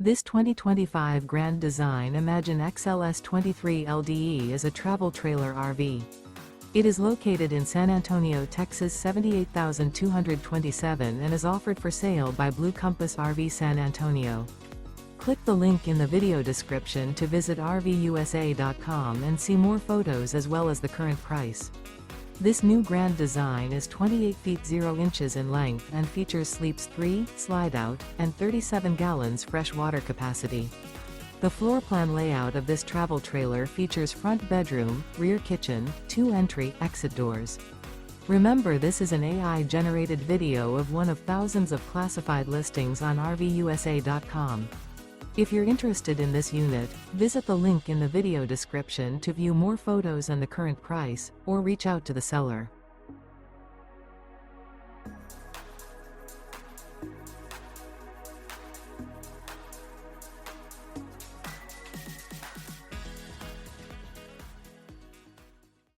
This 2025 Grand Design Imagine XLS 23 LDE is a travel trailer RV. It is located in San Antonio, Texas 78227 and is offered for sale by Blue Compass RV San Antonio. Click the link in the video description to visit RVUSA.com and see more photos as well as the current price. This new Grand Design is 28 feet 0 inches in length and features sleeps 3, slide-out, and 37 gallons fresh water capacity. The floor plan layout of this travel trailer features front bedroom, rear kitchen, 2 entry/exit doors. Remember, this is an AI-generated video of one of thousands of classified listings on RVUSA.com. If you're interested in this unit, visit the link in the video description to view more photos and the current price, or reach out to the seller.